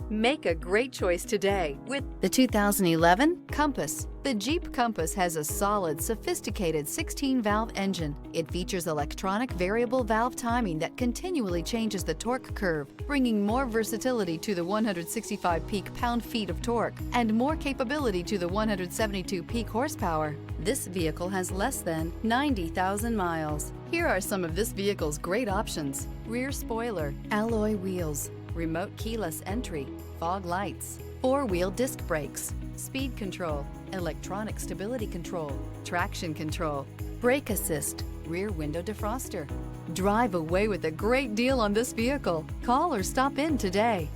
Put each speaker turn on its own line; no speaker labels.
Make a great choice today with the 2011 Compass. The Jeep Compass has a solid, sophisticated 16-valve engine. It features electronic variable valve timing that continually changes the torque curve, bringing more versatility to the 165 peak pound-feet of torque and more capability to the 172 peak horsepower. This vehicle has less than 90,000 miles. Here are some of this vehicle's great options: rear spoiler, alloy wheels, remote keyless entry, fog lights, four-wheel disc brakes, speed control, electronic stability control, traction control, brake assist, rear window defroster. Drive away with a great deal on this vehicle. Call or stop in today.